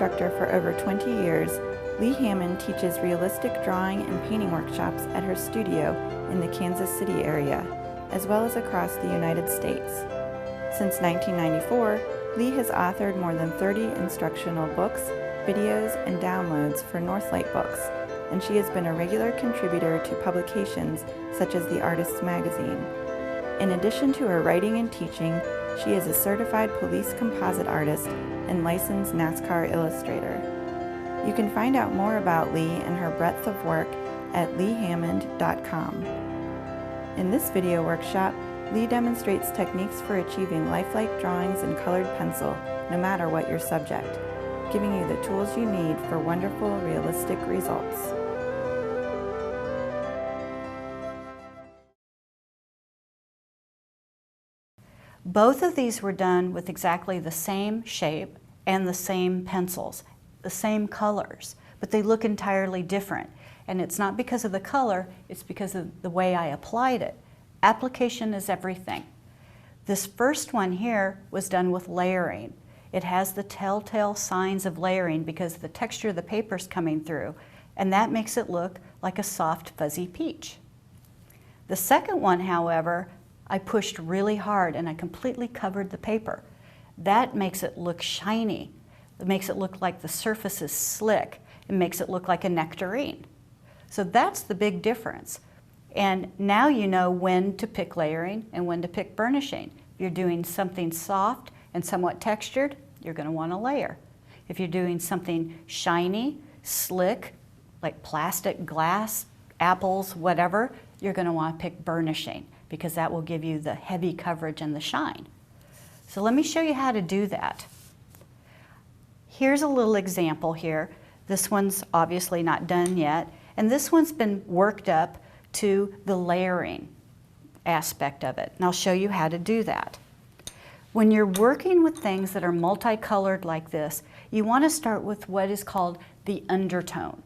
instructor for over 20 years, Lee Hammond teaches realistic drawing and painting workshops at her studio in the Kansas City area, as well as across the United States. Since 1994, Lee has authored more than 30 instructional books, videos, and downloads for Northlight Books, and she has been a regular contributor to publications such as the Artists magazine. In addition to her writing and teaching, she is a certified police composite artist and licensed NASCAR illustrator. You can find out more about Lee and her breadth of work at leehammond.com. In this video workshop, Lee demonstrates techniques for achieving lifelike drawings in colored pencil, no matter what your subject, giving you the tools you need for wonderful, realistic results. Both of these were done with exactly the same shape and the same pencils, the same colors, but they look entirely different. And it's not because of the color, it's because of the way I applied it. Application is everything. This first one here was done with layering. It has the telltale signs of layering because the texture of the paper is coming through, and that makes it look like a soft, fuzzy peach. The second one, however, I pushed really hard and I completely covered the paper. That makes it look shiny. It makes it look like the surface is slick. It makes it look like a nectarine. So that's the big difference. And now you know when to pick layering and when to pick burnishing. If you're doing something soft and somewhat textured, you're going to want to layer. If you're doing something shiny, slick, like plastic, glass, apples, whatever, you're going to want to pick burnishing because that will give you the heavy coverage and the shine. So let me show you how to do that. Here's a little example here. This one's obviously not done yet, and this one's been worked up to the layering aspect of it, and I'll show you how to do that. When you're working with things that are multicolored like this, you want to start with what is called the undertone.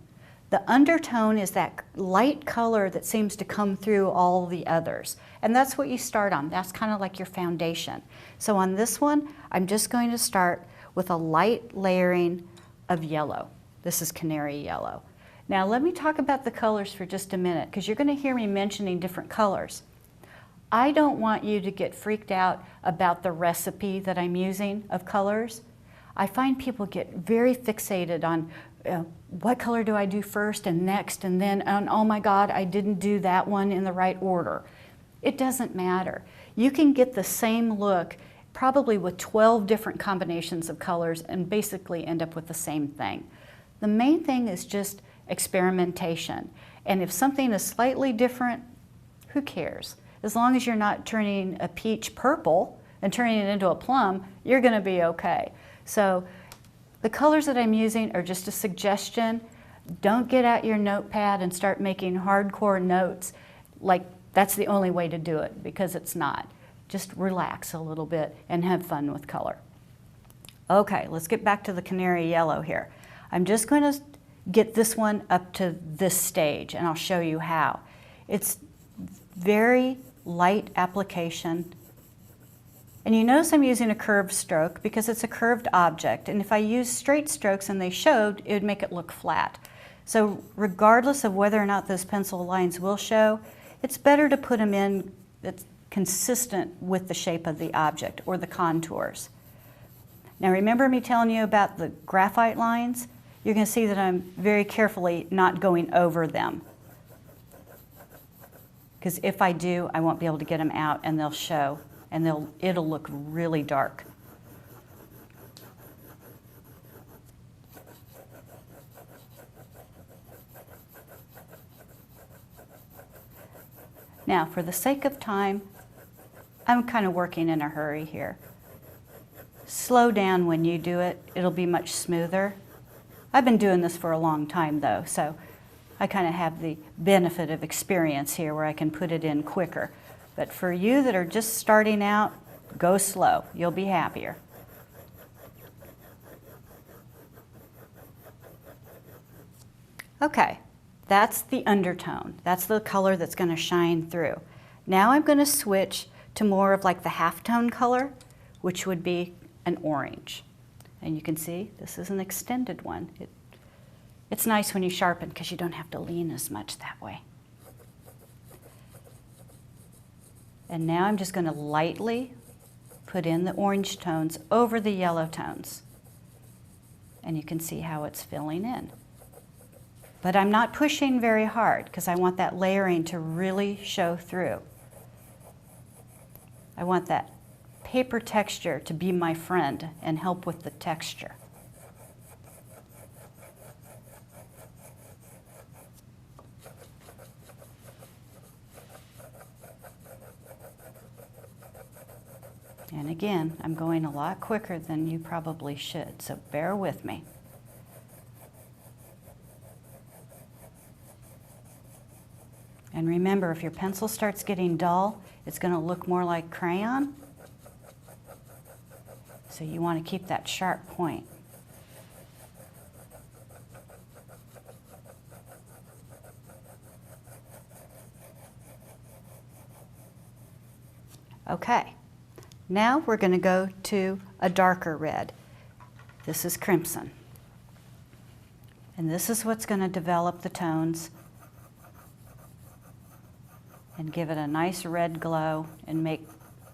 The undertone is that light color that seems to come through all the others, and that's what you start on. That's kind of like your foundation. So on this one, I'm just going to start with a light layering of yellow. This is canary yellow. Now let me talk about the colors for just a minute because you're going to hear me mentioning different colors. I don't want you to get freaked out about the recipe that I'm using of colors. I find people get very fixated on what color do I do first and next, and then, oh my God, I didn't do that one in the right order. It doesn't matter. You can get the same look probably with 12 different combinations of colors and basically end up with the same thing. The main thing is just experimentation. And if something is slightly different, who cares? As long as you're not turning a peach purple and turning it into a plum, you're going to be okay. So the colors that I'm using are just a suggestion. Don't get out your notepad and start making hardcore notes like that's the only way to do it, because it's not. Just relax a little bit and have fun with color. Okay, let's get back to the canary yellow here. I'm just going to get this one up to this stage, and I'll show you how. It's very light application. And you notice I'm using a curved stroke because it's a curved object, and if I use straight strokes and they showed, it would make it look flat. So regardless of whether or not those pencil lines will show, it's better to put them in that's consistent with the shape of the object or the contours. Now remember me telling you about the graphite lines? You're going to see that I'm very carefully not going over them, because if I do, I won't be able to get them out and they'll show, and it'll look really dark. Now, for the sake of time, I'm kind of working in a hurry here. Slow down when you do it. It'll be much smoother. I've been doing this for a long time, though, so I kind of have the benefit of experience here where I can put it in quicker. But for you that are just starting out, go slow. You'll be happier. Okay, that's the undertone. That's the color that's going to shine through. Now I'm going to switch to more of like the halftone color, which would be an orange. And you can see this is an extended one. It's nice when you sharpen because you don't have to lean as much that way. And now I'm just going to lightly put in the orange tones over the yellow tones. And you can see how it's filling in. But I'm not pushing very hard because I want that layering to really show through. I want that paper texture to be my friend and help with the texture. And again, I'm going a lot quicker than you probably should, so bear with me. And remember, if your pencil starts getting dull, it's going to look more like crayon. So you want to keep that sharp point. Okay, now we're going to go to a darker red. This is crimson. And this is what's going to develop the tones and give it a nice red glow and make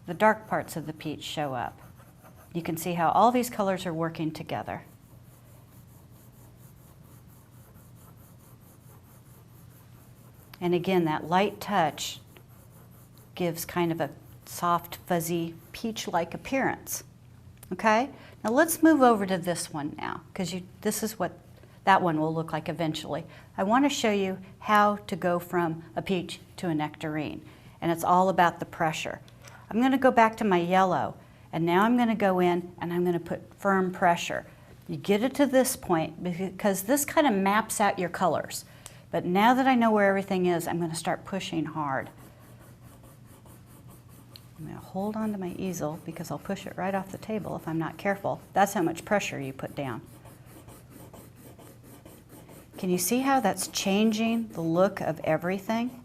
the dark parts of the peach show up. You can see how all these colors are working together. And again, that light touch gives kind of a soft, fuzzy, peach-like appearance. Okay? Now let's move over to this one now, because this is what that one will look like eventually. I want to show you how to go from a peach to a nectarine, and it's all about the pressure. I'm going to go back to my yellow, and now I'm going to go in and I'm going to put firm pressure. You get it to this point because this kind of maps out your colors. But now that I know where everything is, I'm going to start pushing hard. I'm going to hold on to my easel because I'll push it right off the table if I'm not careful. That's how much pressure you put down. Can you see how that's changing the look of everything?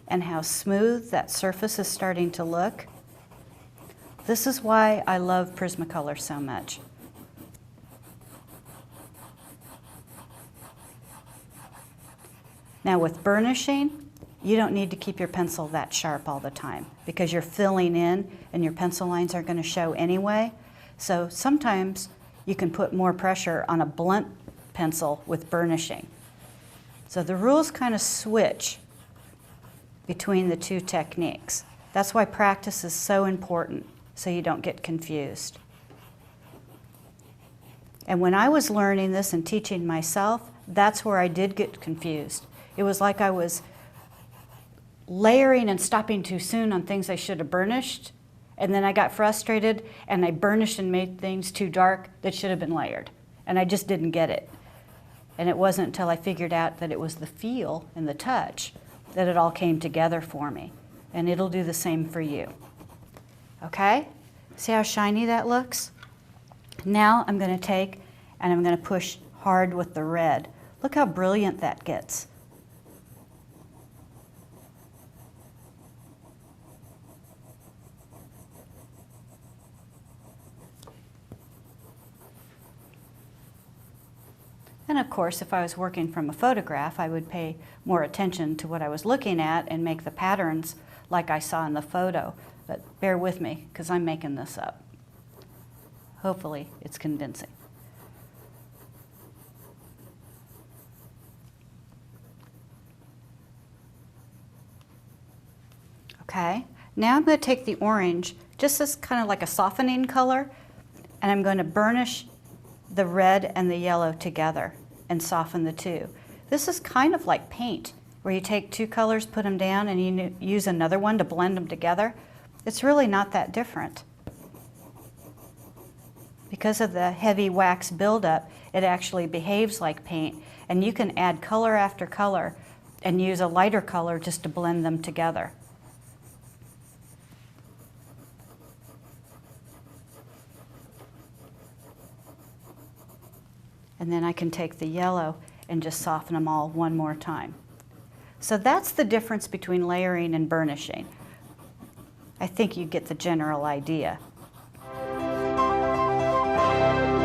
And how smooth that surface is starting to look? This is why I love Prismacolor so much. Now with burnishing, you don't need to keep your pencil that sharp all the time because you're filling in and your pencil lines are going to show anyway. So sometimes you can put more pressure on a blunt pencil with burnishing. So the rules kind of switch between the two techniques. That's why practice is so important, so you don't get confused. And when I was learning this and teaching myself, that's where I did get confused. It was like I was layering and stopping too soon on things I should have burnished, and then I got frustrated and I burnished and made things too dark that should have been layered. And I just didn't get it. And it wasn't until I figured out that it was the feel and the touch that it all came together for me. And it'll do the same for you. Okay? See how shiny that looks? Now I'm going to take and I'm going to push hard with the red. Look how brilliant that gets. And of course, if I was working from a photograph, I would pay more attention to what I was looking at and make the patterns like I saw in the photo. But bear with me, because I'm making this up. Hopefully, it's convincing. Okay, now I'm going to take the orange, just as kind of like a softening color, and I'm going to burnish the red and the yellow together and soften the two. This is kind of like paint, where you take two colors, put them down, and you use another one to blend them together. It's really not that different. Because of the heavy wax buildup, it actually behaves like paint, and you can add color after color and use a lighter color just to blend them together. And then I can take the yellow and just soften them all one more time. So that's the difference between layering and burnishing. I think you get the general idea. you.